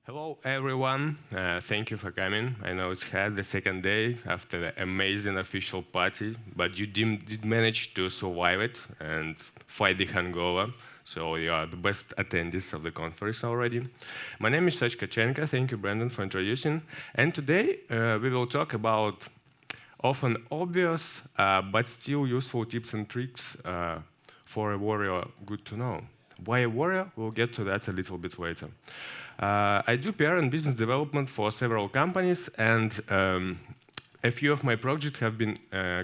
Hello, everyone. Thank you for coming. I know it's had the second day after the amazing official party, but you did manage to survive it and fight the hangover. So you are the best attendees of the conference already. My name is Serg Kharchenko. Thank you, Brandon, for introducing. And today we will talk about often obvious but still useful tips and tricks for a warrior good to know. Why a warrior? We'll get to that a little bit later. I do PR and business development for several companies, and a few of my projects have been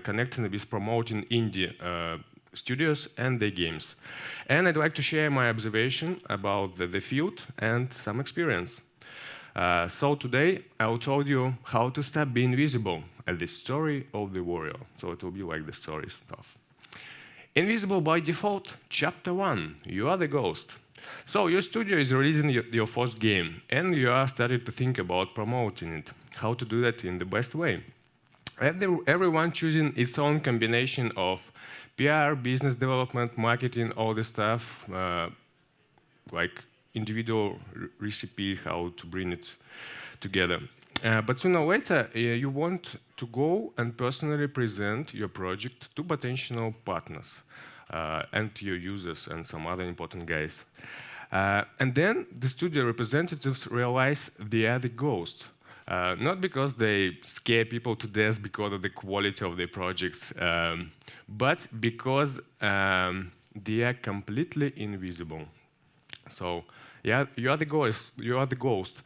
connected with promoting indie studios and their games. And I'd like to share my observation about the field and some experience. So today, I'll tell you how to stop being visible at the story of the warrior. So it will be like the story stuff. Invisible by default, chapter 1, you are the ghost. So your studio is releasing your first game, and you are starting to think about promoting it, how to do that in the best way. Everyone choosing its own combination of PR, business development, marketing, all the stuff, like individual recipe, how to bring it together. But sooner or later, you want to go and personally present your project to potential partners and to your users and some other important guys. And then the studio representatives realize they are the ghost. Not because they scare people to death because of the quality of their projects, but because they are completely invisible. So, yeah, you are the ghost. You are the ghost.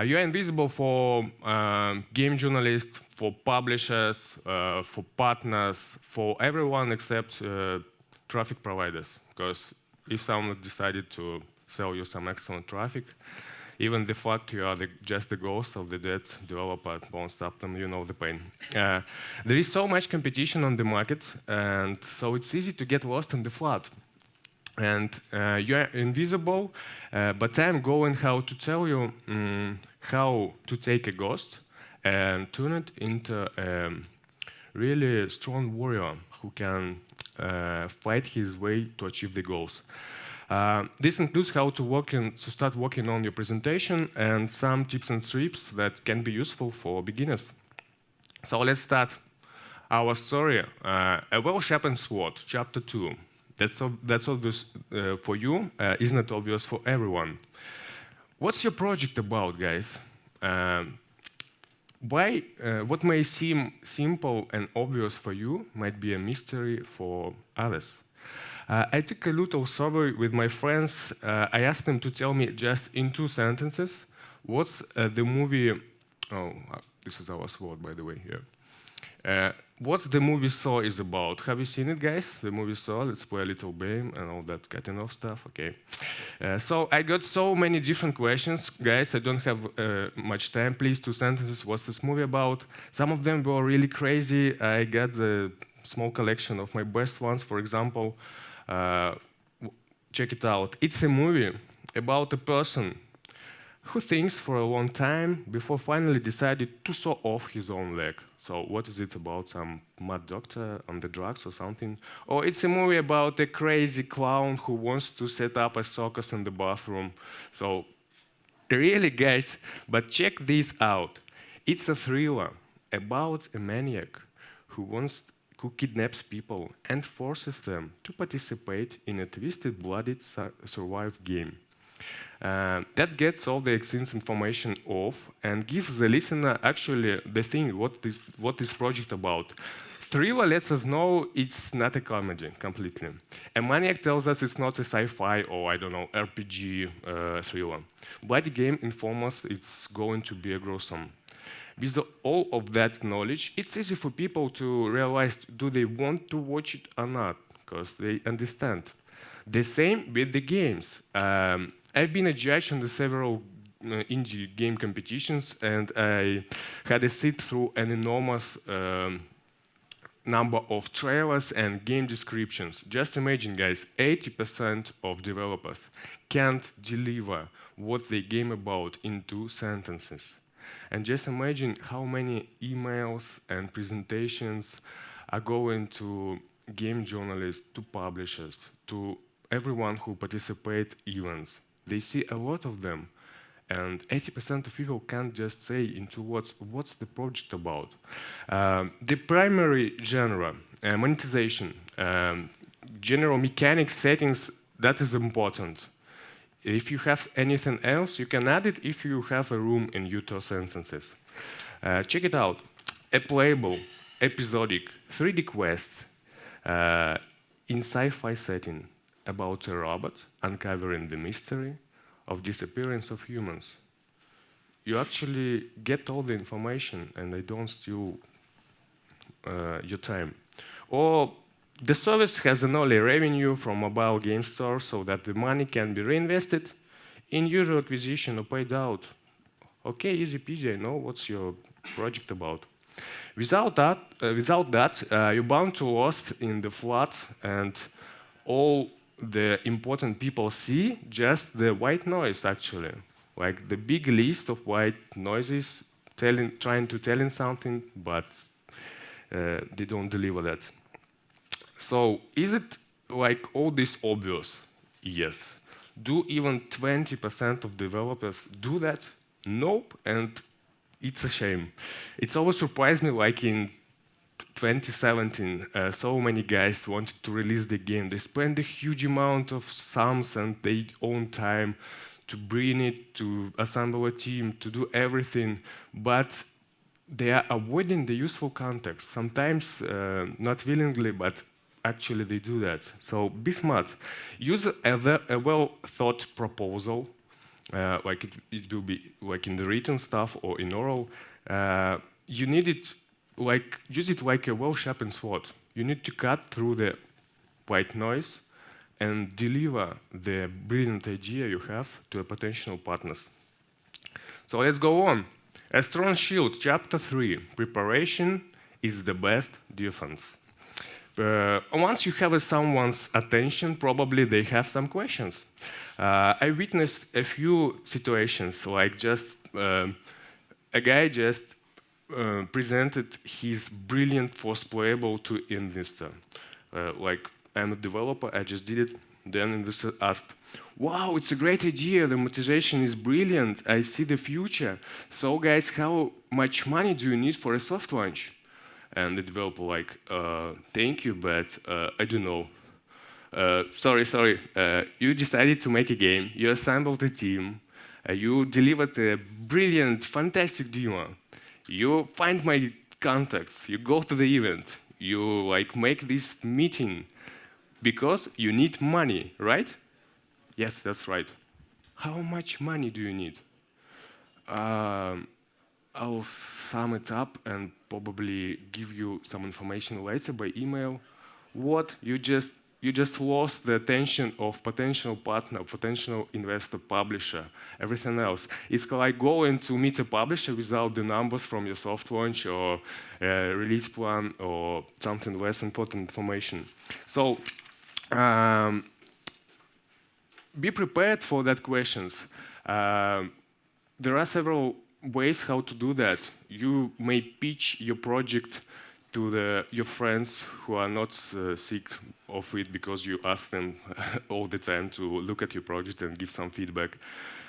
You are invisible for game journalists, for publishers, for partners, for everyone except traffic providers. Because if someone decided to sell you some excellent traffic, even the fact you are just the ghost of the dead developer won't stop them. You know the pain. There is so much competition on the market, and so it's easy to get lost in the flood. And you are invisible, but I'm going how to tell you how to take a ghost and turn it into a really strong warrior who can fight his way to achieve the goals. This includes how to start working on your presentation and some tips and tricks that can be useful for beginners. So let's start our story. A well-sharpened sword, chapter 2. That's obvious for you, isn't it obvious for everyone? What's your project about, guys? What may seem simple and obvious for you might be a mystery for others. I took a little survey with my friends. I asked them to tell me just in 2 sentences what's the movie. Oh, this is our sword, by the way, here. What the movie Saw is about. Have you seen it, guys? The movie Saw, let's play a little game and all that cutting off stuff, okay. So I got so many different questions. Guys, I don't have much time. Please, 2 sentences, what's this movie about? Some of them were really crazy. I got the small collection of my best ones. For example, check it out. It's a movie about a person who thinks for a long time before finally decided to saw off his own leg. So what is it about? Some mad doctor on the drugs or something? Or it's a movie about a crazy clown who wants to set up a circus in the bathroom. So really, guys, but check this out. It's a thriller about a maniac who kidnaps people and forces them to participate in a twisted, bloody survive game. That gets all the exchange information off and gives the listener actually the thing, what this project about. Thriller lets us know it's not a comedy completely. A maniac tells us it's not a sci-fi or, I don't know, RPG thriller. Bloody game informs us it's going to be a gruesome. With all of that knowledge, it's easy for people to realize, do they want to watch it or not? Because they understand. The same with the games. I've been a judge on the several indie game competitions, and I had to sit through an enormous number of trailers and game descriptions. Just imagine, guys, 80% of developers can't deliver what they game about in 2 sentences. And just imagine how many emails and presentations are going to game journalists, to publishers, to everyone who participates events. They see a lot of them. and 80% of people can't just say in 2 words what's the project about. The primary genre, monetization, general mechanics settings, that is important. If you have anything else, you can add it if you have a room in util sentences. Check it out. A playable, episodic, 3D quest in sci-fi setting about a robot uncovering the mystery of disappearance of humans. You actually get all the information and they don't steal your time. Or the service has an early revenue from mobile game stores so that the money can be reinvested in user acquisition or paid out. Okay, easy peasy, I know what's your project about. Without that, you're bound to lost in the flood, and all the important people see just the white noise, actually. Like the big list of white noises trying to tell in something, but they don't deliver that. So is it like all this obvious? Yes. Do even 20% of developers do that? Nope, and it's a shame. It's always surprised me, like in 2017, so many guys wanted to release the game. They spend a huge amount of sums and their own time to bring it, to assemble a team, to do everything, but they are avoiding the useful context. Sometimes not willingly, but actually they do that. So be smart. Use a well-thought proposal, like it will be like in the written stuff or in oral. You need it use it like a well-sharpened sword. You need to cut through the white noise and deliver the brilliant idea you have to a potential partners. So let's go on. A strong shield, chapter 3. Preparation is the best defense. Once you have someone's attention, probably they have some questions. I witnessed a few situations, like just a guy just presented his brilliant first playable to investor. Like, I'm a developer, I just did it. Then investor asked, wow, it's a great idea, the monetization is brilliant, I see the future. So guys, how much money do you need for a soft launch? And the developer like, thank you, but I don't know. Sorry, you decided to make a game, you assembled a team, you delivered a brilliant, fantastic demo. You find my contacts, you go to the event, you like make this meeting because you need money, right? Yes, that's right. How much money do you need? I'll sum it up and probably give you some information later by email. What? You just lost the attention of potential partner, potential investor, publisher, everything else. It's like going to meet a publisher without the numbers from your soft launch or release plan or something less important information. So be prepared for that questions. There are several ways how to do that. You may pitch your project to your friends who are not sick of it because you ask them all the time to look at your project and give some feedback.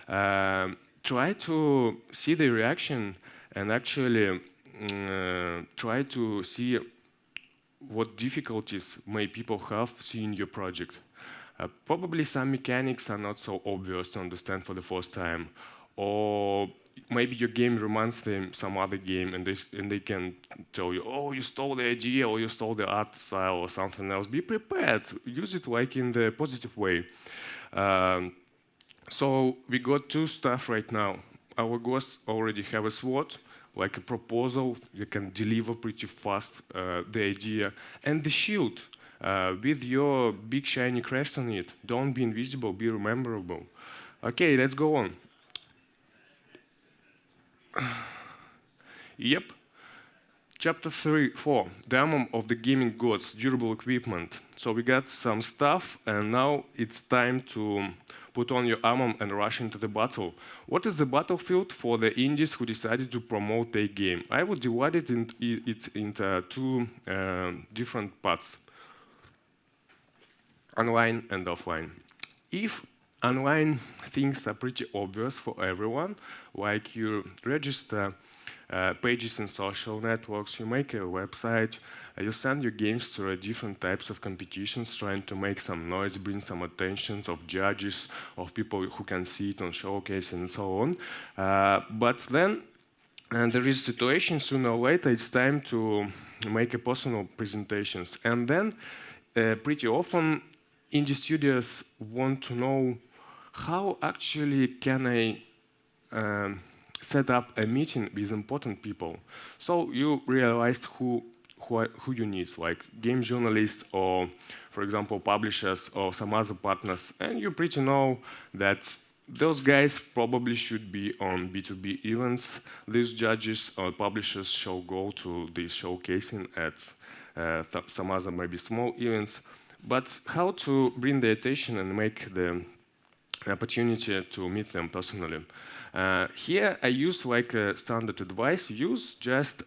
Try to see the reaction and actually try to see what difficulties may people have seeing your project. Probably some mechanics are not so obvious to understand for the first time, or maybe your game reminds them some other game and they can tell you, oh, you stole the idea or you stole the art style or something else. Be prepared. Use it like in the positive way. So we got two stuff right now. Our ghosts already have a SWOT, like a proposal. You can deliver pretty fast the idea. And the shield with your big shiny crest on it. Don't be invisible, be rememberable. Okay, let's go on. Yep. Chapter 4, the armor of the gaming gods, durable equipment. So we got some stuff, and now it's time to put on your armor and rush into the battle. What is the battlefield for the indies who decided to promote their game? I would divide it into two different parts, online and offline. If online things are pretty obvious for everyone, like you register pages in social networks, you make a website, you send your games to different types of competitions, trying to make some noise, bring some attention of judges, of people who can see it on showcase and so on. But then there is a situation sooner or later, it's time to make a personal presentations. And then pretty often indie studios want to know how actually can I set up a meeting with important people. So you realized who you need, like game journalists or, for example, publishers or some other partners, and you pretty know that those guys probably should be on B2B events. These judges or publishers shall go to this showcasing at some other maybe small events. But how to bring the attention and make the opportunity to meet them personally? Here I use like a standard advice, use just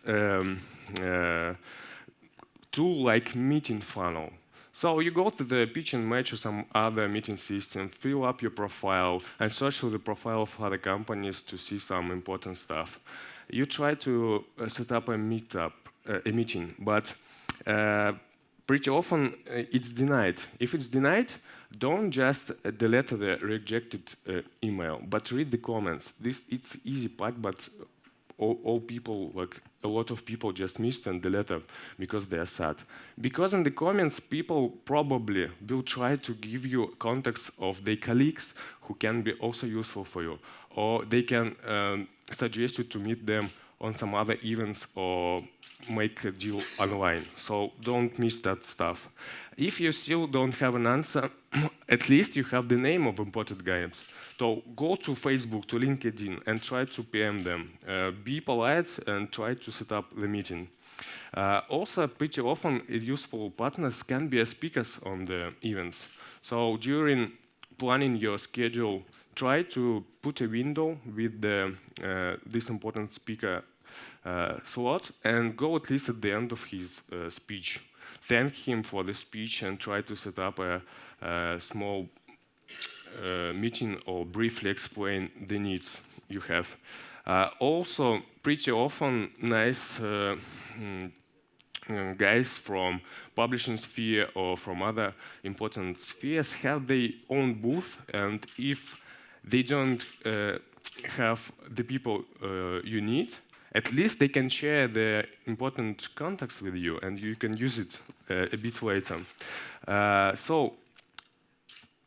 tool like meeting funnel. So you go to the pitch and match or some other meeting system, fill up your profile, and search for the profile of other companies to see some important stuff. You try to set up a meeting, but pretty often it's denied. If it's denied, don't just delete the rejected email, but read the comments. It's easy part, but all people, like a lot of people just missed and deleted because they are sad. Because in the comments, people probably will try to give you contacts of their colleagues who can be also useful for you. Or they can suggest you to meet them on some other events or make a deal online. So don't miss that stuff. If you still don't have an answer, at least you have the name of important guys. So go to Facebook, to LinkedIn, and try to PM them. Be polite and try to set up the meeting. Also, pretty often, useful partners can be speakers on the events. So during planning your schedule, try to put a window with this important speaker slot and go at least at the end of his speech. Thank him for the speech and try to set up a small meeting or briefly explain the needs you have. Also, pretty often, nice guys from publishing sphere or from other important spheres have their own booth, and if they don't have the people you need, at least they can share the important contacts with you, and you can use it a bit later. So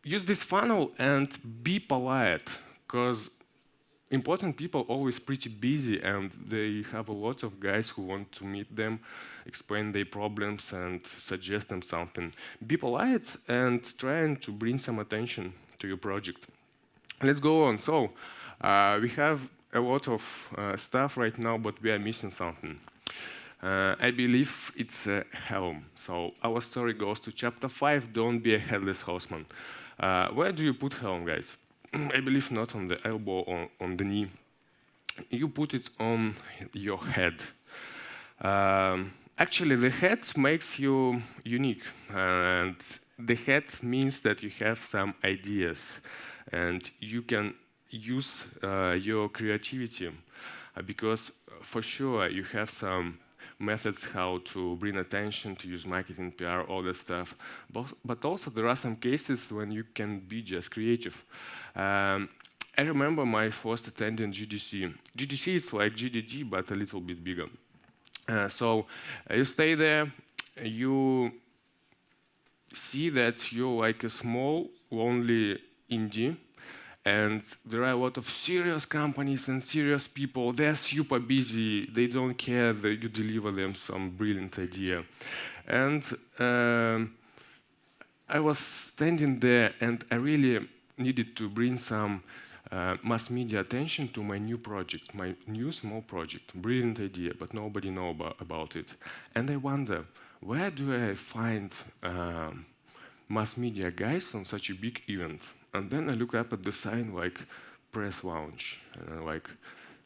use this funnel and be polite, because important people are always pretty busy, and they have a lot of guys who want to meet them, explain their problems, and suggest them something. Be polite and trying to bring some attention to your project. Let's go on. So we have a lot of stuff right now, but we are missing something. I believe it's a helm. So our story goes to chapter 5, don't be a headless horseman. Where do you put helm, guys? I believe not on the elbow or on the knee. You put it on your head. Actually, the head makes you unique. And the head means that you have some ideas. And you can use your creativity. Because for sure, you have some methods how to bring attention, to use marketing, PR, all that stuff. But also there are some cases when you can be just creative. I remember my first attending GDC. GDC is like GDD, but a little bit bigger. So you stay there, you see that you're like a small, lonely indie, and there are a lot of serious companies and serious people. They're super busy. They don't care that you deliver them some brilliant idea. And I was standing there, and I really needed to bring some mass media attention to my new project, my new small project. Brilliant idea, but nobody knows about it. And I wonder, where do I find mass media guys on such a big event? And then I look up at the sign like press launch, and I'm like,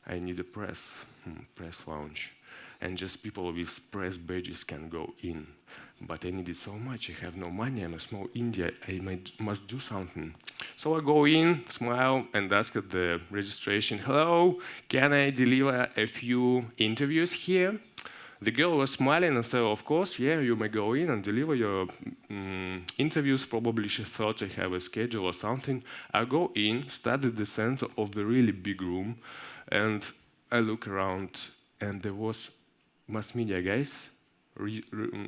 I need a press launch. and just people with press badges can go in. But I need it so much, I have no money, I'm a small India, must do something. So I go in, smile, and ask at the registration, hello, can I deliver a few interviews here? The girl was smiling and said, of course, yeah, you may go in and deliver your interviews. Probably she thought I have a schedule or something. I go in, start at the center of the really big room, and I look around, and there was mass media guys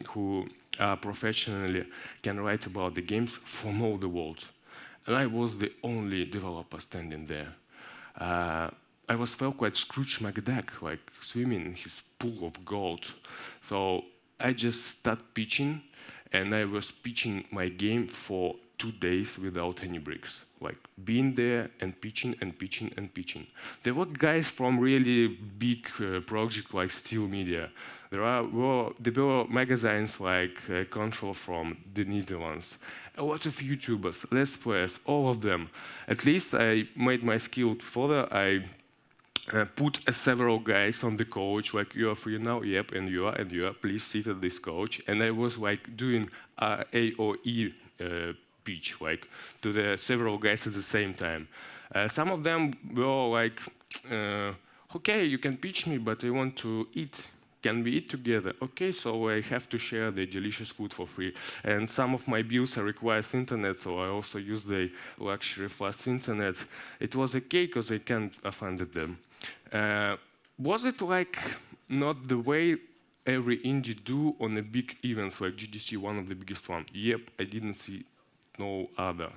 who professionally can write about the games from all the world. And I was the only developer standing there. I felt quite Scrooge McDuck, like swimming in his pool of gold. So I just started pitching, and I was pitching my game for 2 days without any breaks. Like being there and pitching and pitching and pitching. There were guys from really big projects like Steel Media. There were magazines like Control from the Netherlands. A lot of YouTubers, Let's Players, all of them. At least I made my skill further. I put several guys on the couch, like, you are free now, yep, and you are, please sit at this couch. And I was like doing AOE pitch, like to the several guys at the same time. Some of them were like, okay, you can pitch me, but I want to eat. Can we eat together? Okay, so I have to share the delicious food for free. And some of my bills requires internet, so I also use the luxury fast internet. It was okay because I can't afford them. Was it like not the way every indie do on a big events like GDC, one of the biggest one? Yep, I didn't see no other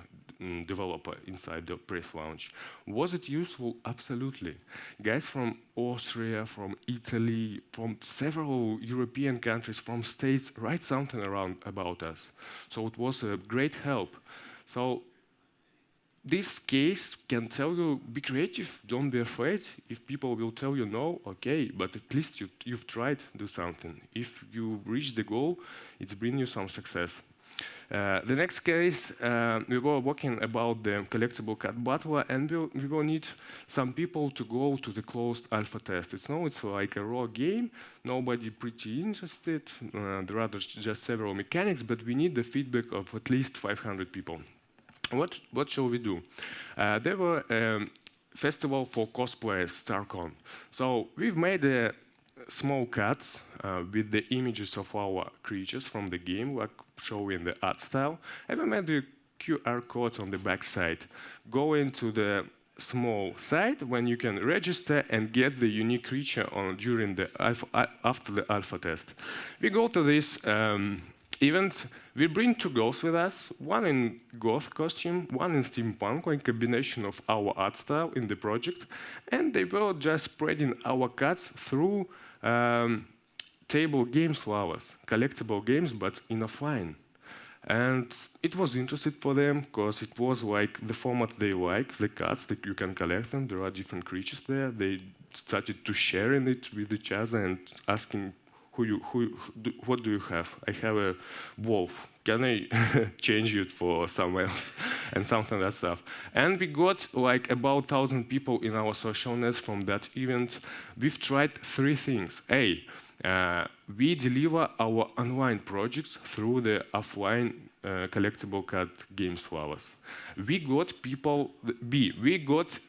developer inside the press lounge. Was it useful? Absolutely. Guys from Austria, from Italy, from several European countries, from states, write something around about us. So it was a great help. So this case can tell you, be creative, don't be afraid. If people will tell you no, okay, but at least you've tried to do something. If you reach the goal, it's bring you some success. The next case, we were working about the collectible card battler, and we will need some people to go to the closed alpha test. It's like a raw game, nobody pretty interested, there are just several mechanics, but we need the feedback of at least 500 people. What shall we do? There were a festival for cosplayers, StarCon. So we've made small cards with the images of our creatures from the game, like showing the art style. And we made the QR code on the back side. Go into the small site when you can register and get the unique creature after the alpha test. We go to this event. We bring 2 girls with us, one in goth costume, one in steampunk, like a combination of our art style in the project, and they were just spreading our cards through table games lovers, collectible games, but in offline. And it was interesting for them because it was like the format they like, the cards that you can collect them. There are different creatures there. They started to sharing it with each other and asking, what do you have? I have a wolf. Can I change it for someone else? And something like that stuff. And we got like about 1,000 people in our social nets from that event. We've tried 3 things. We deliver our online projects through the offline collectible card games lovers. We got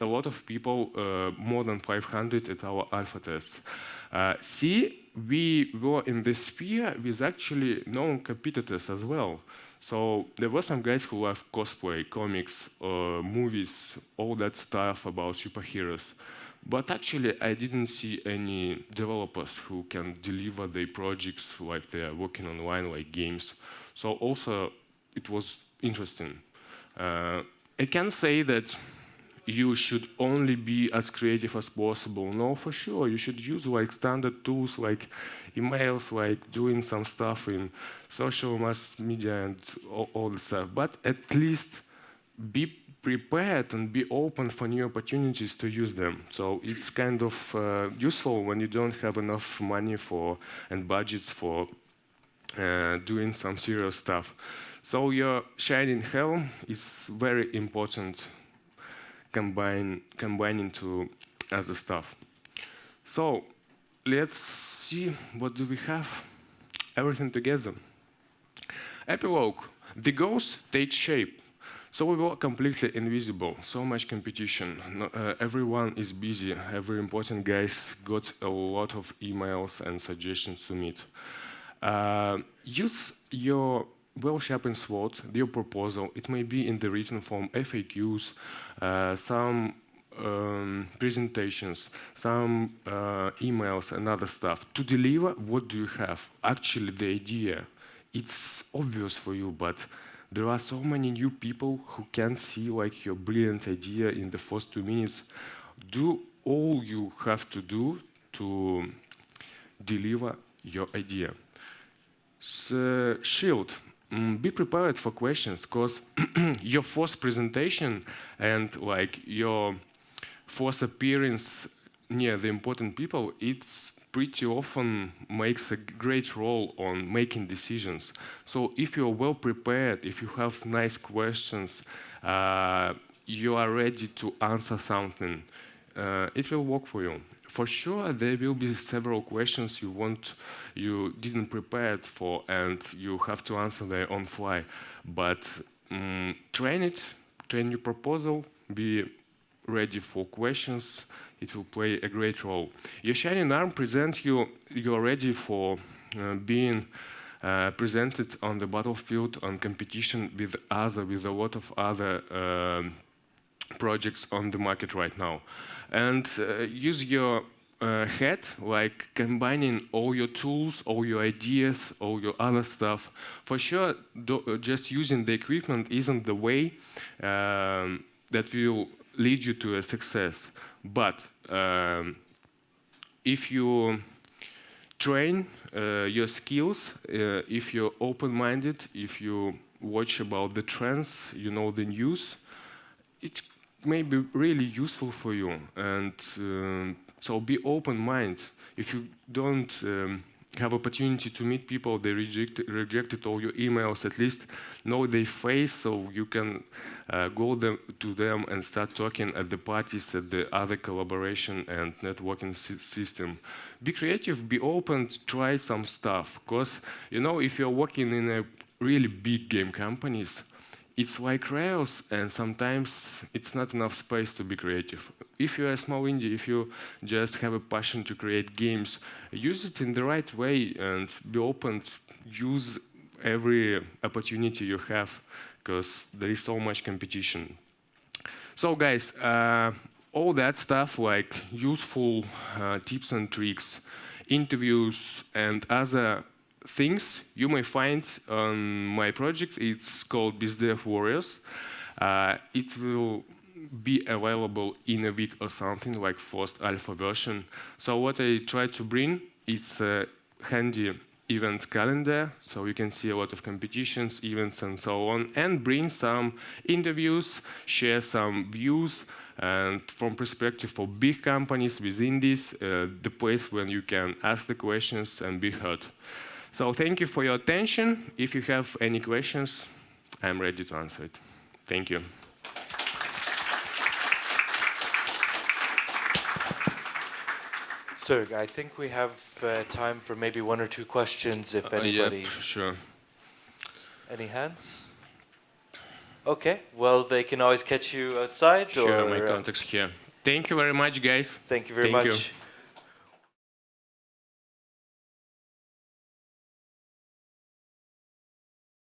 a lot of people, more than 500 at our alpha tests. We were in the sphere with actually known competitors as well. So there were some guys who love cosplay, comics, movies, all that stuff about superheroes. But actually, I didn't see any developers who can deliver their projects like they are working online, like games. So also, it was interesting. I can't say that you should only be as creative as possible. No, for sure, you should use like standard tools like emails, like doing some stuff in social mass media and all that stuff. But at least be prepared and be open for new opportunities to use them. So it's kind of useful when you don't have enough money and budgets for doing some serious stuff. So your shining helm is very important, combining to other stuff. So let's see what do we have. Everything together. Epilogue. The goals take shape. So we were completely invisible. So much competition. Everyone is busy. Every important guys got a lot of emails and suggestions to meet. Use your well-sharpened SWOT, your proposal. It may be in the written form, FAQs, some presentations, some emails and other stuff. To deliver, what do you have? Actually, the idea, it's obvious for you, but there are so many new people who can see like your brilliant idea in the first 2 minutes. Do all you have to do to deliver your idea. So, shield. Be prepared for questions, because your first presentation and like your first appearance near the important people, it's pretty often makes a great role on making decisions. So if you're well prepared, if you have nice questions, you are ready to answer something, it will work for you. For sure, there will be several questions you didn't prepare for, and you have to answer them on fly. But train your proposal, be ready for questions. It will play a great role. Your shining arm presents you're ready for being presented on the battlefield on competition with a lot of other projects on the market right now. And use your head, like combining all your tools, all your ideas, all your other stuff. For sure, just using the equipment isn't the way that will lead you to a success. But if you train your skills, if you're open-minded, if you watch about the trends, you know the news, it may be really useful for you. And so be open-minded. If you don't have opportunity to meet people, they rejected all your emails, at least know their face, so you can go to them and start talking at the parties, at the other collaboration and networking system. Be creative, be open, try some stuff. Because, you know, if you're working in a really big game companies, it's like Rails, and sometimes it's not enough space to be creative. If you're a small indie, if you just have a passion to create games, use it in the right way and be open. Use every opportunity you have, because there is so much competition. So guys, all that stuff like useful tips and tricks, interviews, and other things you may find on my project. It's called BizDev Warriors. It will be available in a week or something, like first alpha version. So what I try to bring, it's a handy event calendar, so you can see a lot of competitions, events, and so on, and bring some interviews, share some views, and from perspective for big companies within this, the place where you can ask the questions and be heard. So thank you for your attention. If you have any questions, I'm ready to answer it. Thank you. Serg, I think we have time for maybe 1 or 2 questions, if anybody... Yeah, sure. Any hands? Okay, well, they can always catch you outside. Sure, or, my contact's here. Thank you very much, guys. Thank you very much.